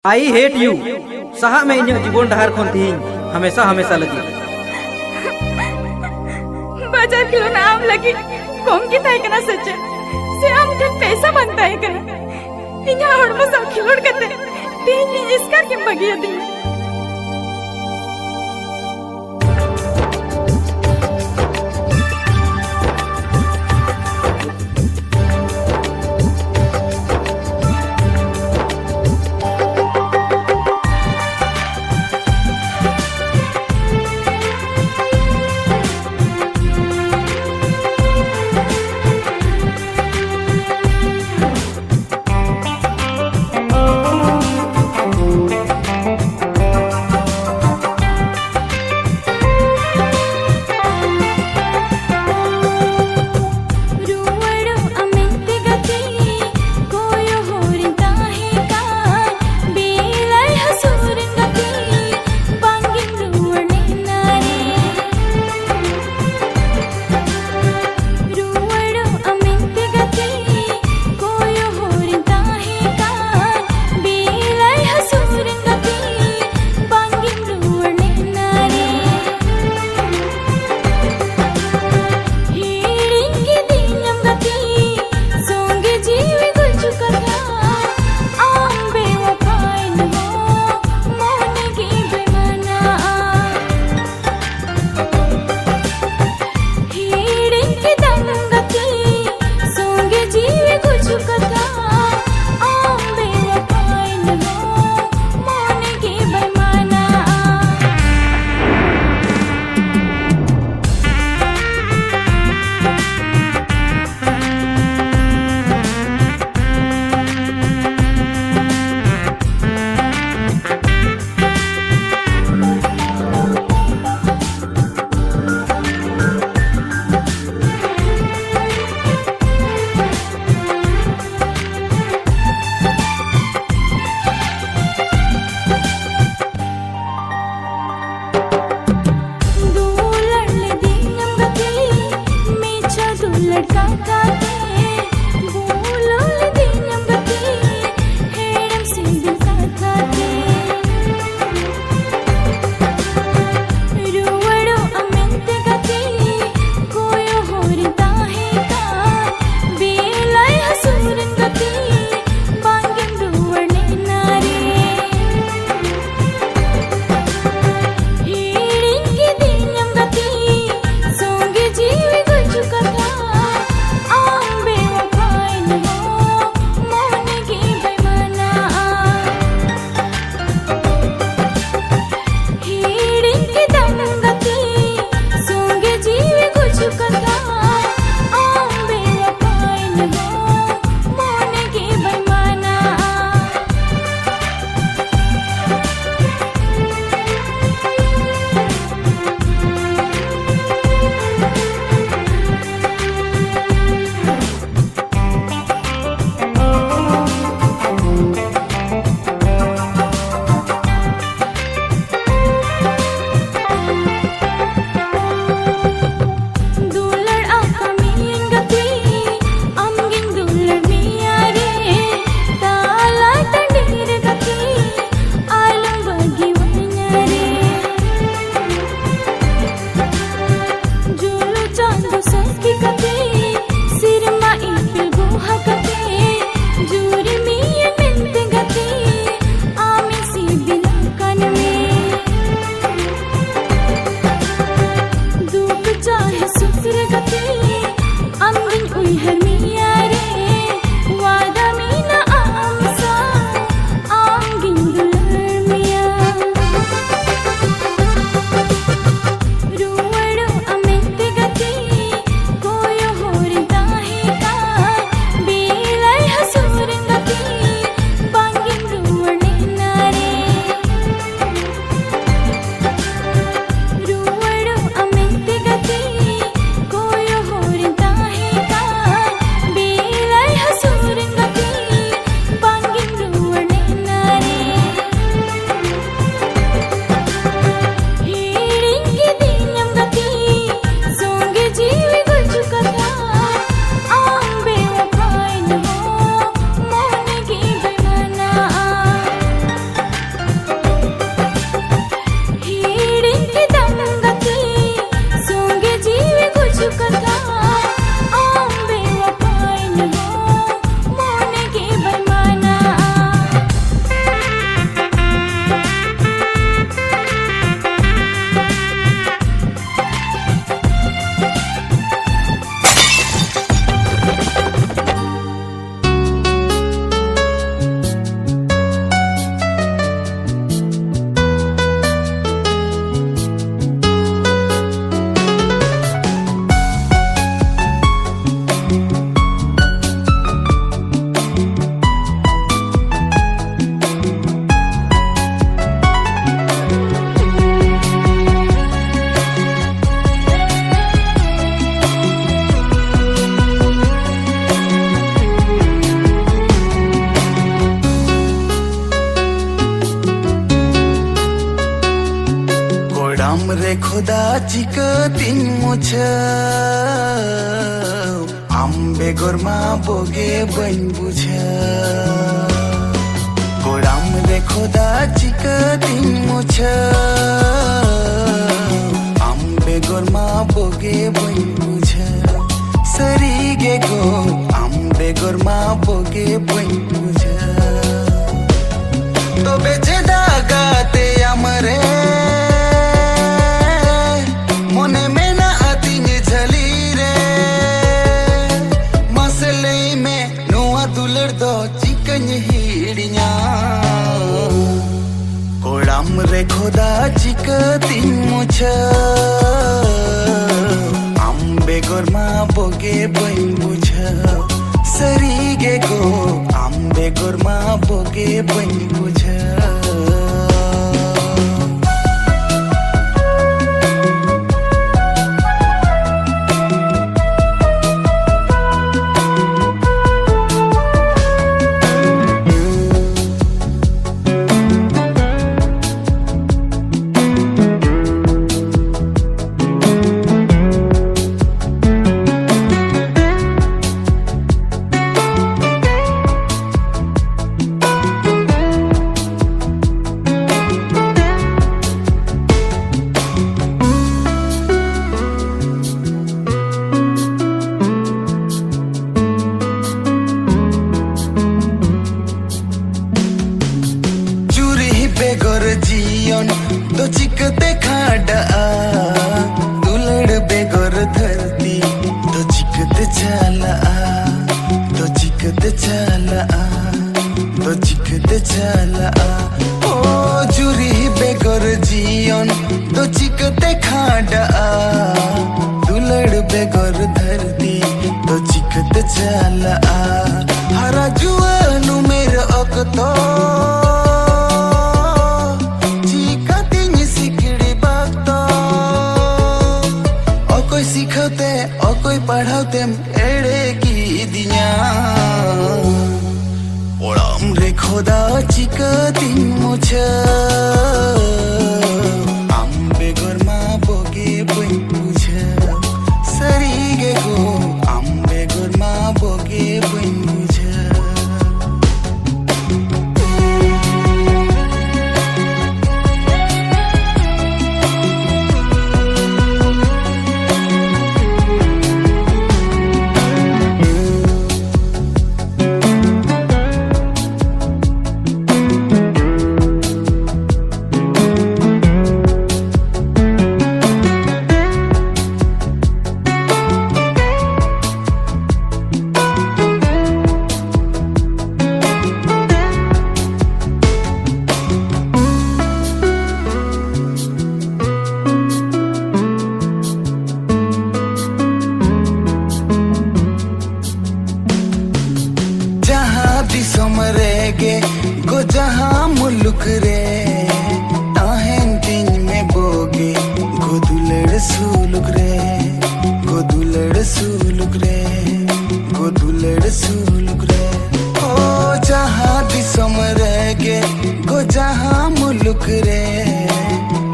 I hate you सहा में इन जीवन डहार खन थी हमेशा हमेशा लगी बाजार किलो ना आम लगी कम की ताई कना सच्चे से आम जन पैसा बनता है कना इन्हें हड़मो सब खिलोड़ करते तीन इसका के बगिया दी रे खुदा चिकतिन मुझे आम बेगर मा बोगे बन बुझे कोराम रे खुदा चिकतिन मुझे आम बेगर मा बोगे बन बुझे सरी गे गो आम बेगर मा बोगे बन बुझे तो बेचे दागाते आमरे मोने में ना आती झली रे मसले में नुआ दुलर दो चिकन हिड़िया कोड़ाम रे खुदा चिकतिन मुझे आम बेगर मा बोगे बन बुझे सरी गे गो आम बेगर मा बोगे बन बुझे बेगर जियन तो चिकते खाड़ा दुलड़ बेगर धरती तो चिकते चला तो चिकते चला तो चिकते चला ओ जुरी बेगर जियन तो चिकते खाड़ा दुलड़ बेगर धरती तो चिकते चला हरा जुआनु मेरे अकतो सिखते और कोई पढ़ाते एड़े की दिया ओड़ाम रे खुदा चिकतिन मुझे आम बेगर मा बोगे बन बुझे सरी गे गो आम बेगर मा बोगे बन बुझे समरेगे गो जहाँ मुल्क रे ताहें दिन में बोगे गो दुलड़ सुलुक रे गो दुलड़ सुलुक रे गो दुलड़ सुलुक रे ओ जहाँ भी समरेगे गो जहाँ मुल्क रे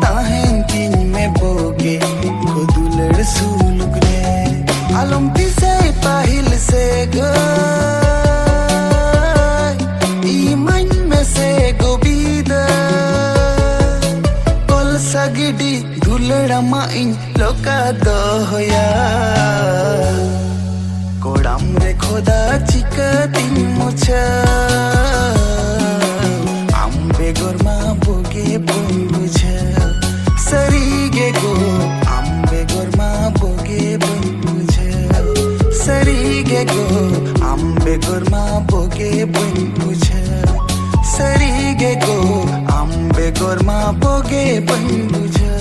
ताहें दिन में बोगे गो दुलड़ सुलुक रे आलम से पाहिल से गो sagidi dulera main loka doya kodam re khoda chikatin mucha am begor ma boge bon bujha sari ge go am begor ma boge bon bujha sari ge go am begor ma boge bon bujha sari ge go am begor ma boge bon bujha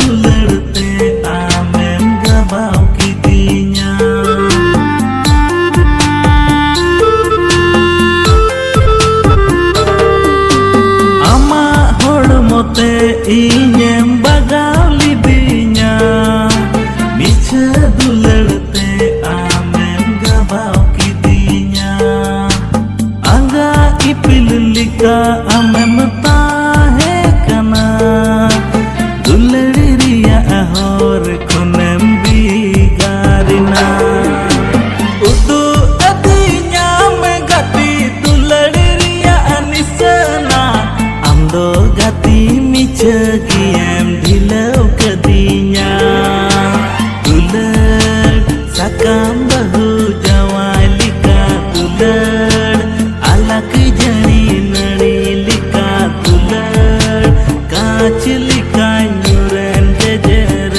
दुलड़ते आमेम गबाव किदिnya ama hormote inyem bagaw lidinya micha duलड़ते आमेम गबाव किदिnya angga ipil lika amem tahe kana दुलड़ी रिया हर खुनेम बिगारिना उदु अदिnya में गति दुलड़ी रिया निसना amdo gati micha kiem dilau kedinya dulad sakam bahu jawalika dulad alak jani nadi lika dulad kaach lika nyuren jejeren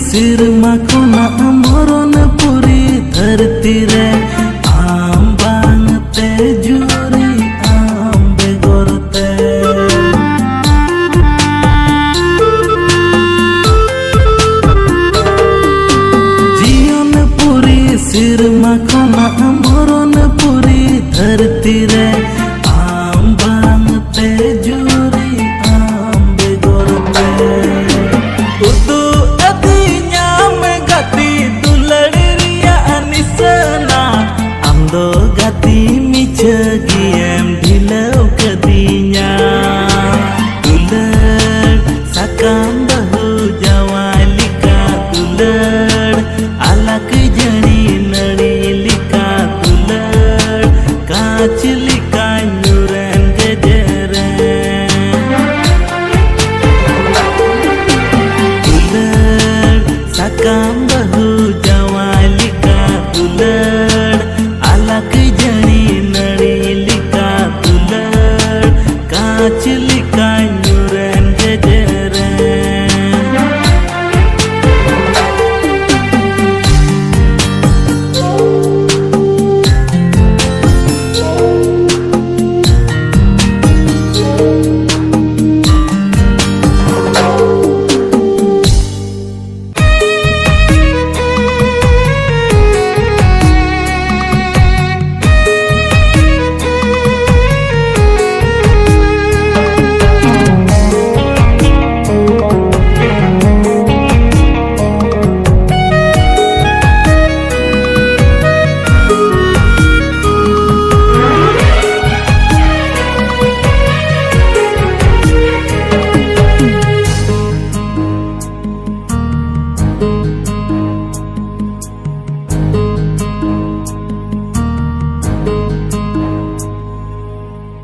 सिरमा कोना मरण पुरी धरती रे आम बांगते जुरी आम बेगोरते जीवन पुरी सिरमा कोना मरण पुरी धरती रे आम बांगते जुरी आम बेगोरते उदु amdo gati micha kiem dilau kedinya dulad sakam bahu jawalika dulad alak jani nadi lika dulad kaach lika nyuren jejeren dulad sakam bahu jawalika dulad alak jani nadi lika dulad kaach lika nyuren jejeren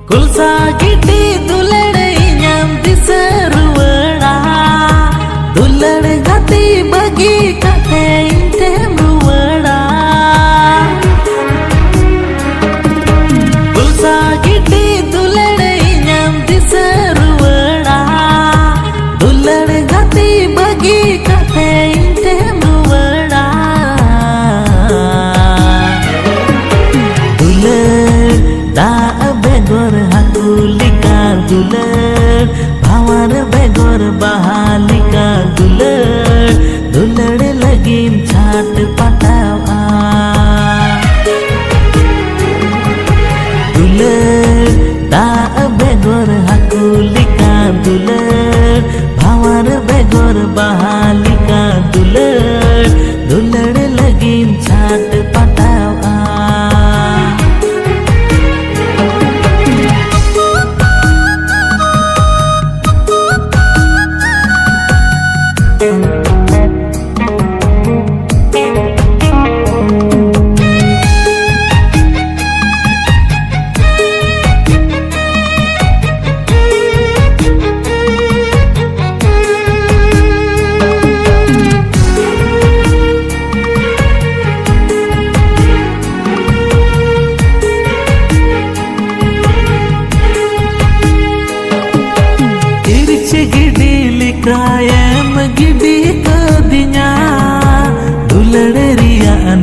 kulsa giti dulade nyam diseruwada dulade gati bagi kate intem ruwada kulsa giti dulade nyam diseruwada dulade gati bagi kate intem ruwada dulad da begor hakulika dulad bhawan begor bahalika dulad dulad lagim chat patawa dulad da begor hakulika dulad bhawan begor bahalika dulad dulad lagim chat patawa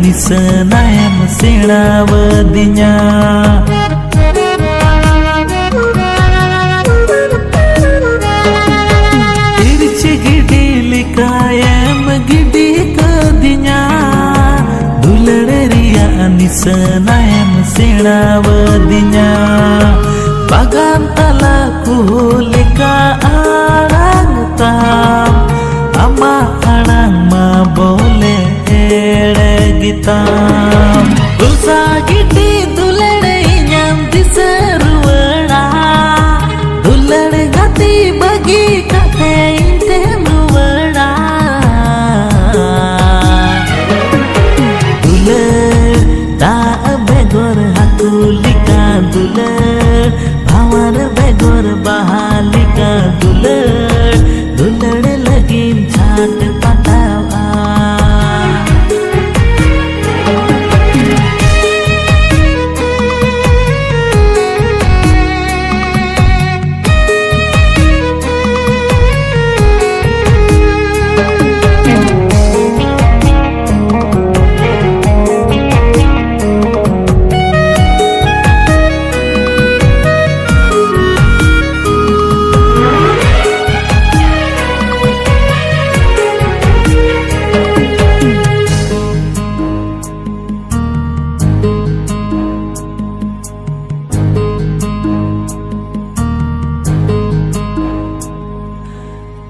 निसनायम सेणावदिnya तिरछी गिडी लिकायम गिडी कदिnya दुलड़रिया निसनायम सेणावदिnya bagan talaku lika arang tam ama arang ma boleh ere gitam dulsa gidi dulade nyam diseruwada dulade gati bagi kate inte nuwada dulad ta begor hakulika dulad भावर बेगोर बहालिका दुलड़ दुलड़ लगीन छाट पटावा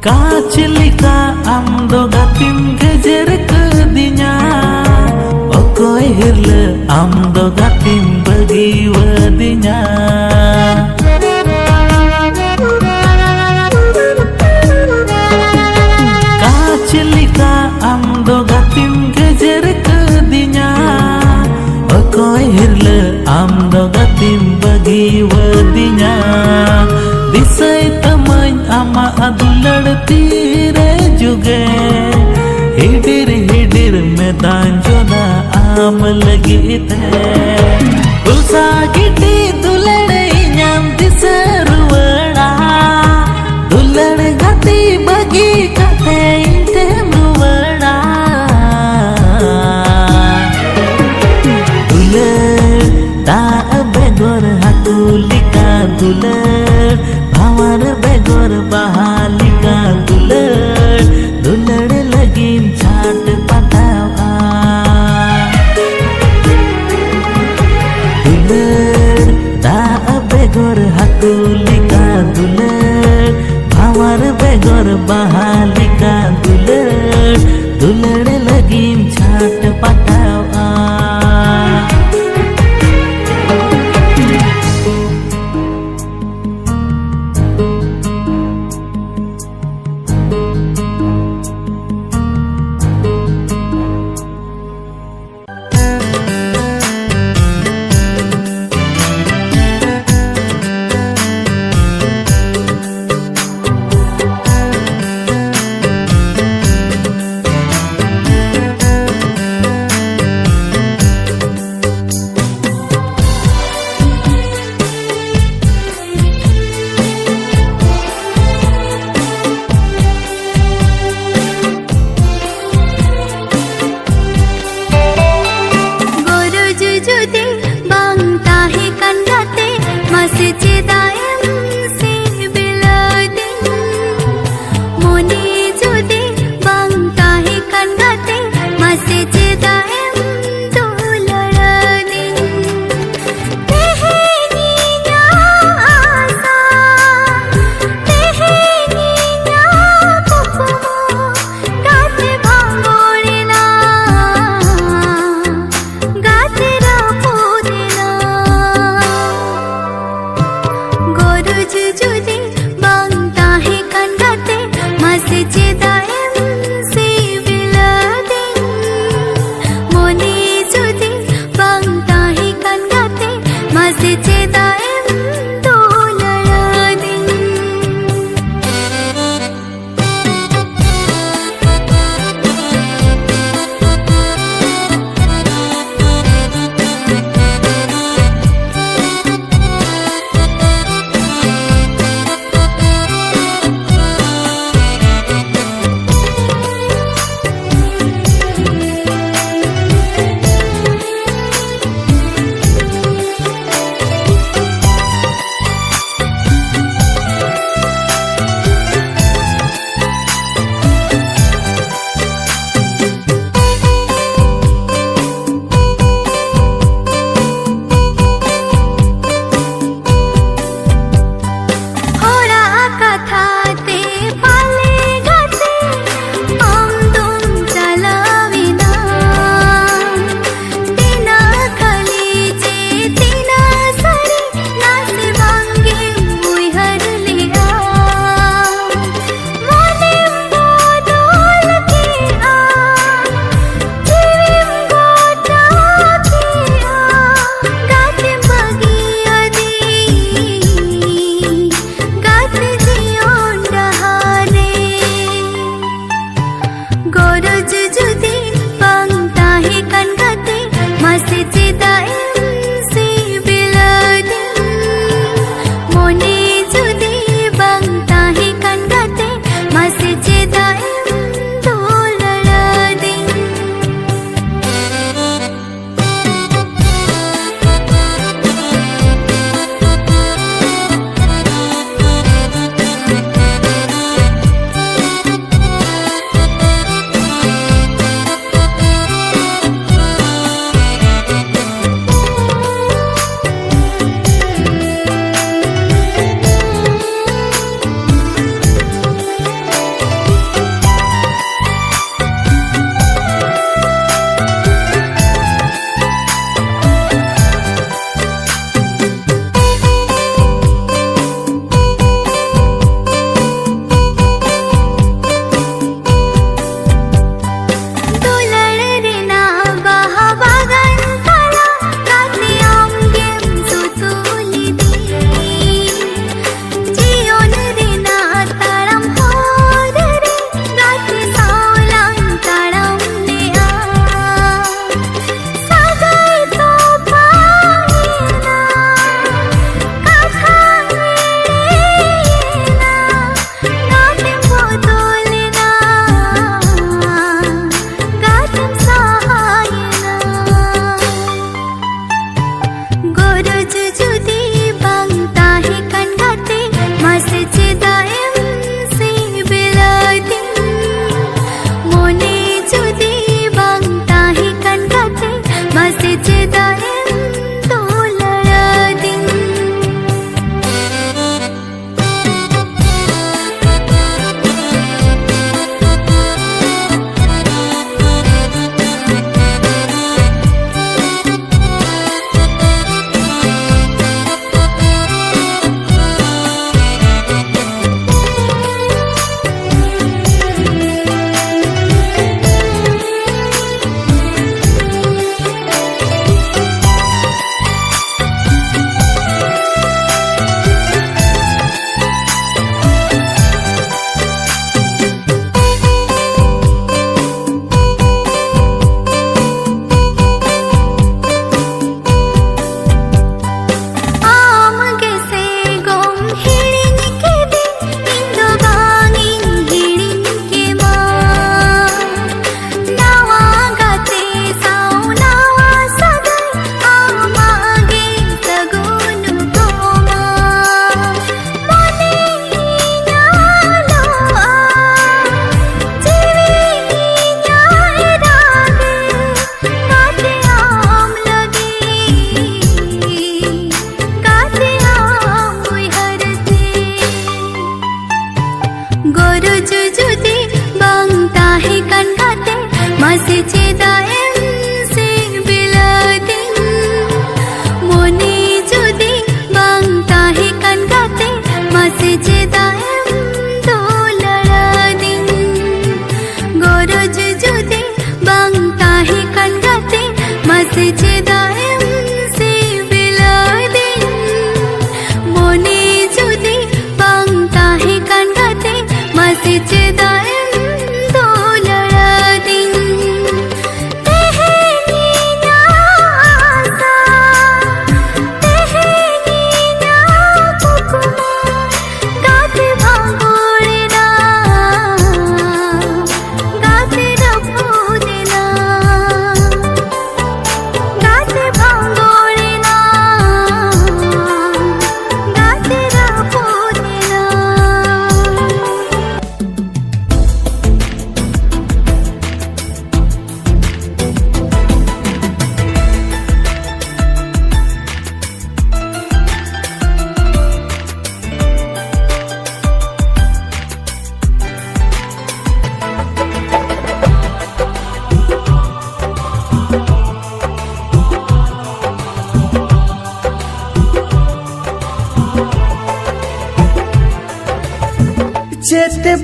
Kacilika amdo gatim gejer kedinya Okoy hirle amdo gatim bagi wadinya Kacilika amdo gatim gejer kedinya Okoy hirle amdo gatim bagi wadinya Disay tamay ama adulad तीरे जुगे हिडिर हिडिर मैदान जोना आम लगी थे उल्सा गिटी दुलड़े nyam diseruwada दुलड़ गति बगी कथे inte nuwada दुलड़ ता बेगोर hakulika दुलड़ भावर बेगोर बहालिका दुलड़ दुलड़ लगीन छाट पटावा दुलड़ ता बेगोर हाकुलिका दुलड़ भावर बेगोर बहालिका दुलड़ दुलड़ लगीन छाट पटावा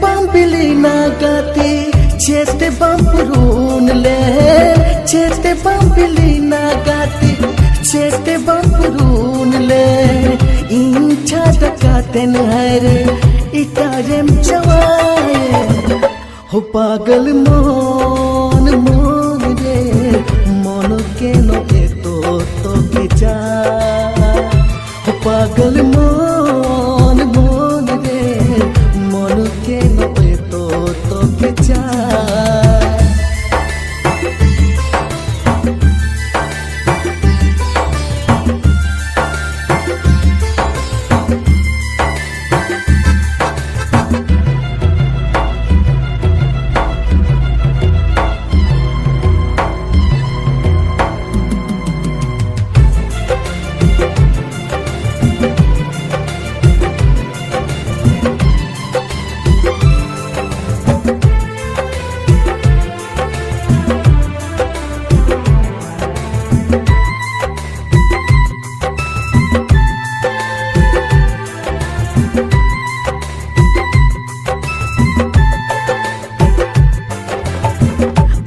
bambili nagati chete bampurun le chete bambili nagati chete bampurun le incha dakaten hare ikarem chawaye ho pagal mon mon re mon ke no to ke cha ho pagal mon mon re mon ke no to ke cha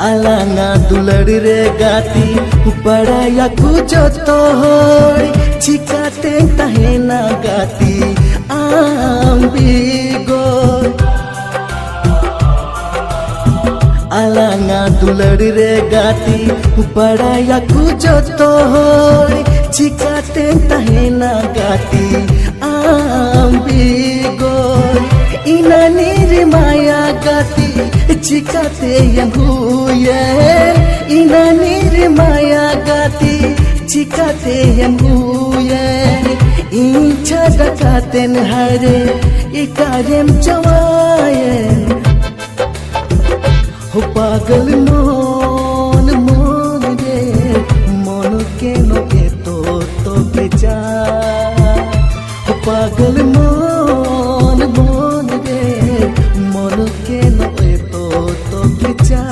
alanga dulad re gati padaya kujo tohoi chikate tahena gati ambigo alanga dulad re gati padaya kujo tohoi chikate tahena gati ambigo inani re maya gati chikate yang huye inani re maya gati chikate yang huye incha dakaten hare ikarem chawaye ho pagal mon mon re mon ke no to ke cha ho pagal mon mon re mon ke no to ke cha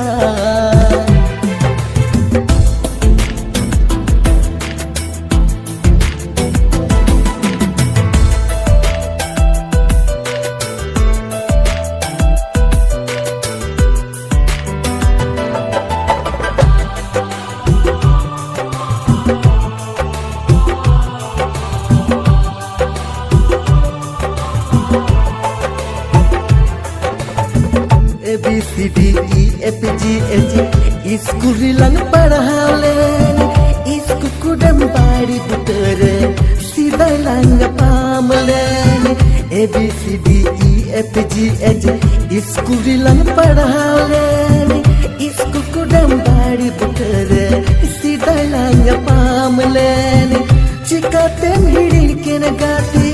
A B C D E F G H school lang padhalen isku kudam bari putere sida lang pamlen A B C D E F G H school lang padhalen isku kudam bari putere sida lang pamlen chikate hidin ken gati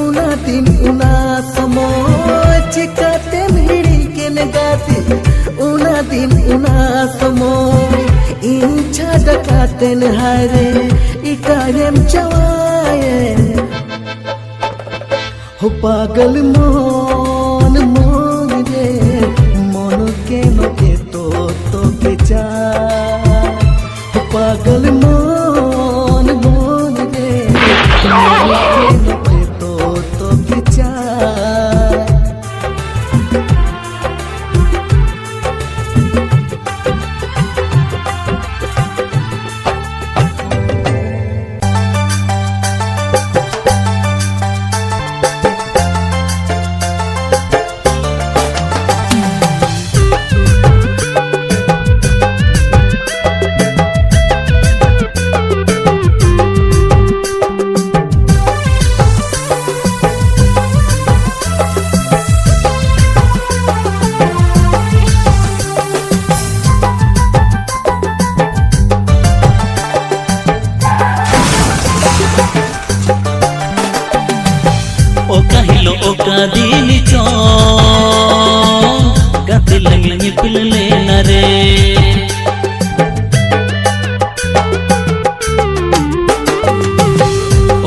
una din una samoy chikate hidin gati una din una samoy incha dakaten hare ikarem chawaye ho pagal mon mon re mon ke no to ke cha ho pagal mon mon re mon ke no to ke cha oka hilo oka dini cho gati langi nyipil lena re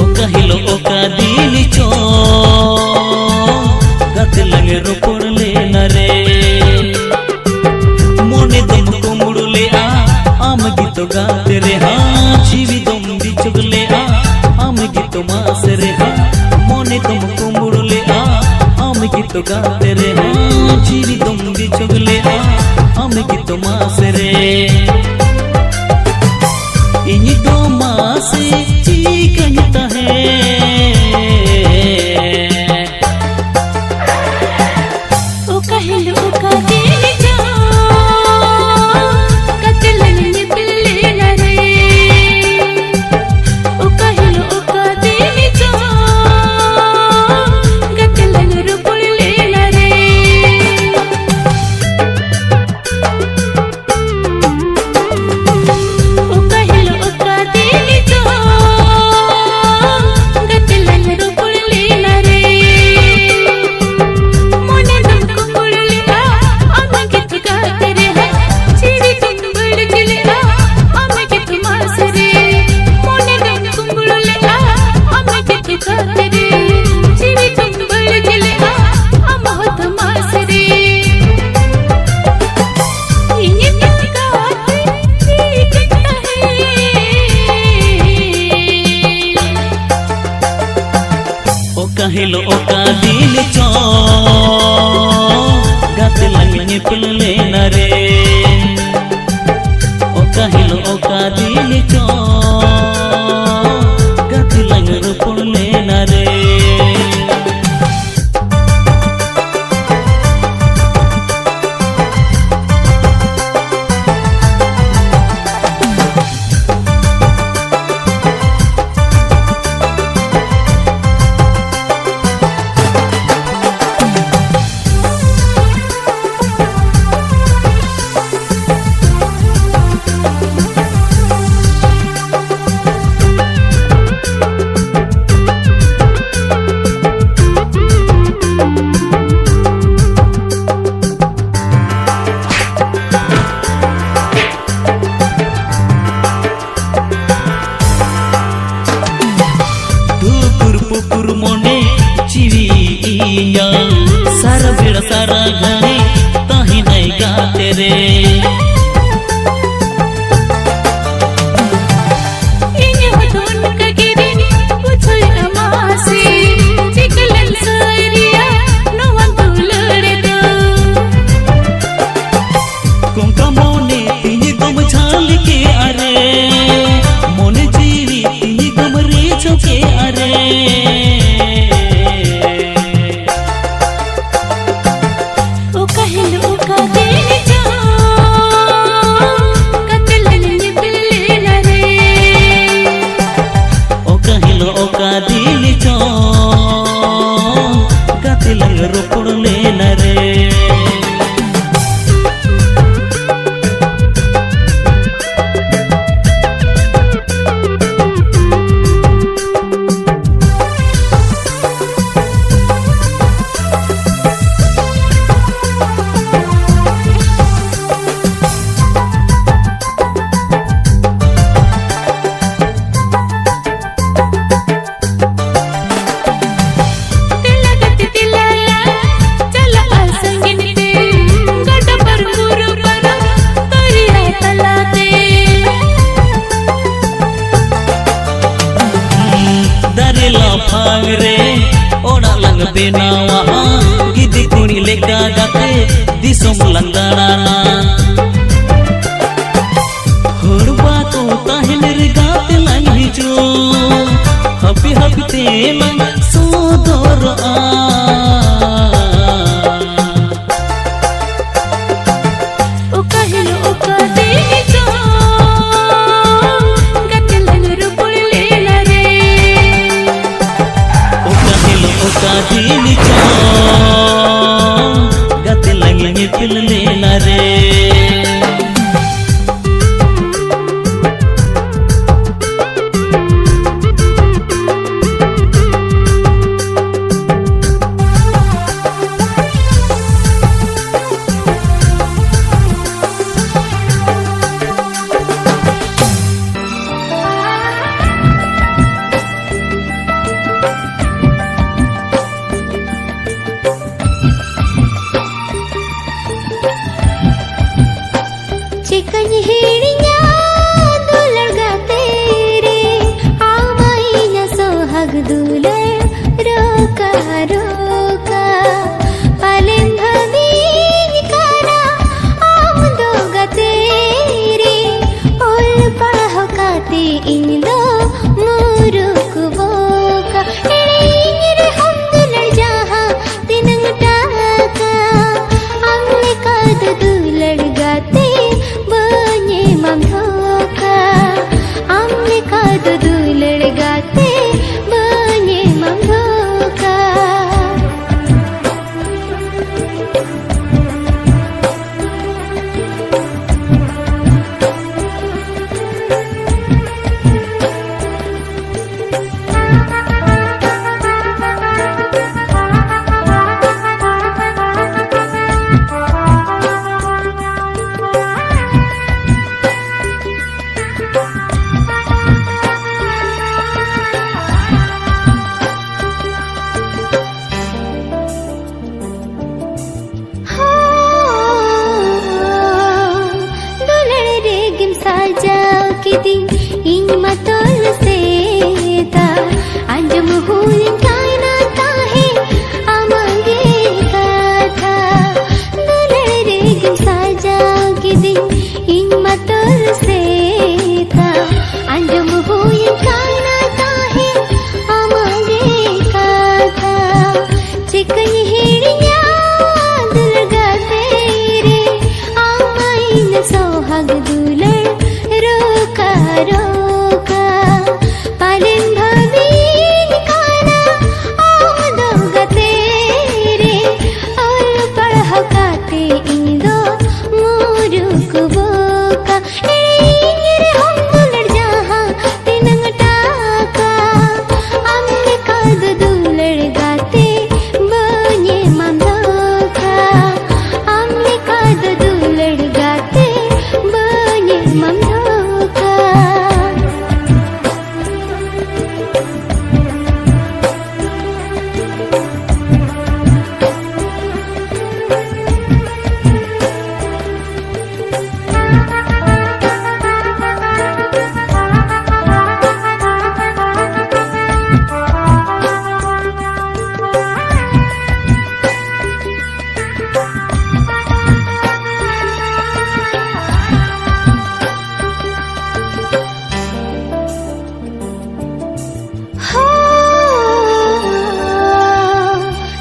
oka hilo oka dini cho gati langi ropor lena re mone dum ko mudule a am gito gaate re ha chivi dum bichugle a am gito mas re ha mone dum ko mudule a am gito gaate re ha जीवी दम बिचोगले आम गितो मासरे इनी दो मासे चिकनता है ओ कहलो ओ का दिल जा कतलन ने पिल्ले न रे ओ कहलो ओ का दिल जा कतलन रुपले न रे ओ कहलो ओ का दिल जा कतलन रुपले न रे मोने दम को मुरलिया आमे के तुका तेरे है चिड़ी तुम बड़गलिया आमे के तुम आसरे मोने दम को मुरलिया आमे के तुका तेरे चिड़ी तुम बड़गलिया आमे हो तुम आसरे इन्हीं तुका चिकता है ओ कहलो ओ का दिल चो गात लंगे पिल्ले न रे ओ कहलो ओ का दिल चो गात लंगे रुपले न रे धुकुर पुकुर मोने चिड़िया सारा बेड़ा सारा घड़ी ताही नहीं गाते रे इन्हीं हो दोन का गिरी पूछो ना मासी चिकलन सारिया नवा तुलड़े दो कोंका मोने तिनी दम झाल के अरे मोने जीवी तिनी दम रे चौके अरे ओ कहलो ओ का दिल जा कतलन ने पिल्ले न रे ओ कहलो ओ का दिल चो गात लंग रोपड़ले न रे तिलगत तिलाला चला संगिन ते गड पर गुरु पर तोरिया तलाते दरेला फांग रे ओड़ा लंग बेनावा गिदी कुणी लेका गाते दिसोम लंगाड़ाना होरबा तो ताहिन रे गाते लंग हिजो हपी हपी ते लंग सोदर ओ कहलो ओ का दिल जा कतलन रुपले न रे ओ कहलो ओ का दिल चो गाते लंगे पिल्ले न रे चिकन हेड़िया दुलड़ गा तेरे आवाई न सोहग दुलड़ रोका रोका पालें भवी हुई कायना ताहे आमागे कथा दुलरे गिन साजा गिदिन इन मतल सेता अंजम हुई कायना ताहे आमागे कथा चिकन हिड़िया दुलगा तेरे आमाइन सोहाग दुलड़ रोका रोका पालिन भवीन काना आमदोगा तेरे और पढ़काते इंदो मुरुक बोका इंगिर हम दुलड़ जहाँ तिनंग टाका अम्मे काद दुलड़ गाते बने मंदोका अम्मे काद दुलड़ गाते बने मंदोका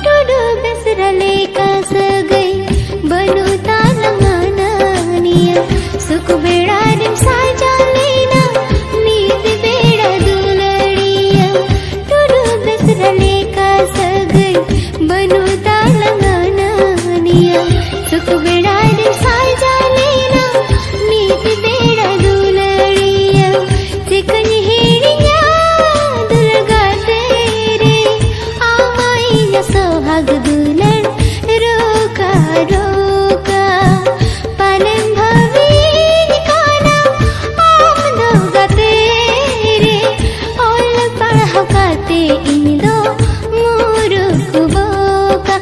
टुडु बेसरले कस गई बनु तालंगानिया सुख बेड़ा रिम साजा लेना नीत बेड़ा दुलड़िया टुडु बेसरले कस गई बनु तालंगानिया सुख बेड़ा रिम साजा लेना नीत बेड़ा दुलड़िया चिकन हिड़िया दुलगा तेरे आमाइन सोहाग दुलड़ रोका रोका पालन भवीन काना आमदोगा तेरे और पढ़काते इंदो मुरुक बोका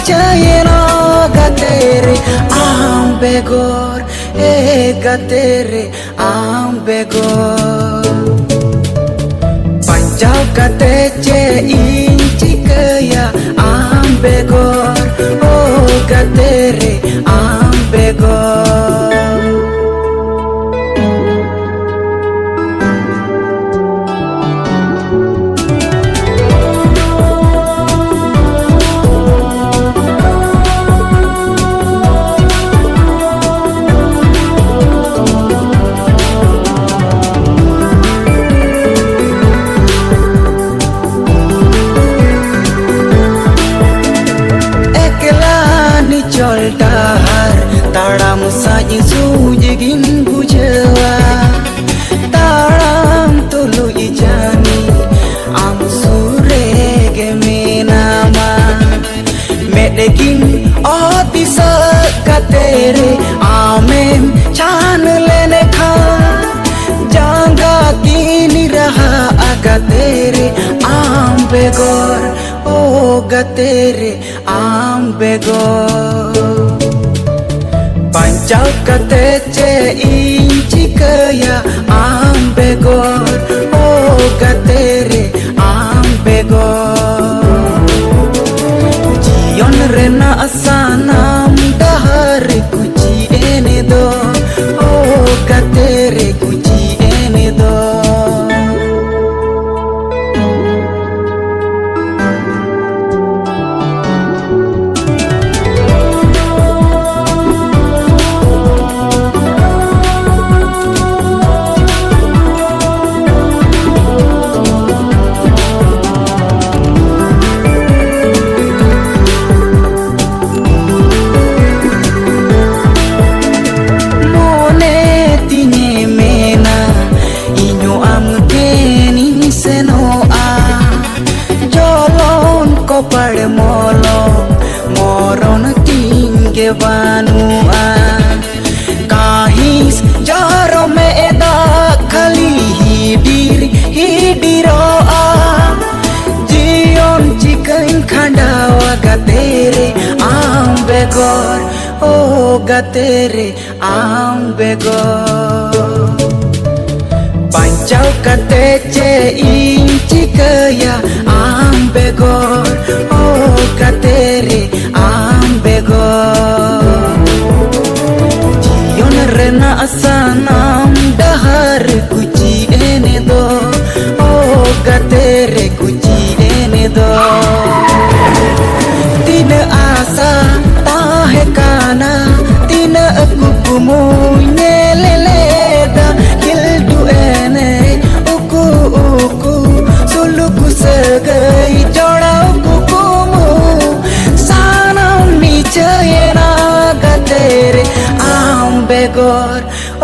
chayena gatere am begor e gatere am begor panjau kate che inci kaya am begor oh gatere am begor Dahar taram saja sujegin bujawa taram tulu ijani am surege menama medegin otisa katere amen chan lene kha janga kini raha agatere am begor oh gatere am begor panjau kate che inci kaya am begor oh gatere am begor jion rena asanam dahar kuci ene do oh gatere kuci ene do Pad molo moron tingge banua kahis jaro me eda khali hidiroa jion chikain khandawa gatere am begor oh gatere am begor panjau kate che inci kaya am begor oh gatere am begor jion rena asanam dahar kuci ene do oh gatere kuci ene do tina asa tahe kana tina aku kumunye leleda kildu ene uku suluku segai jorau kukumu sanam nichayena gatere am begor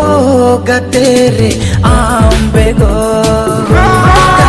oh gatere am begor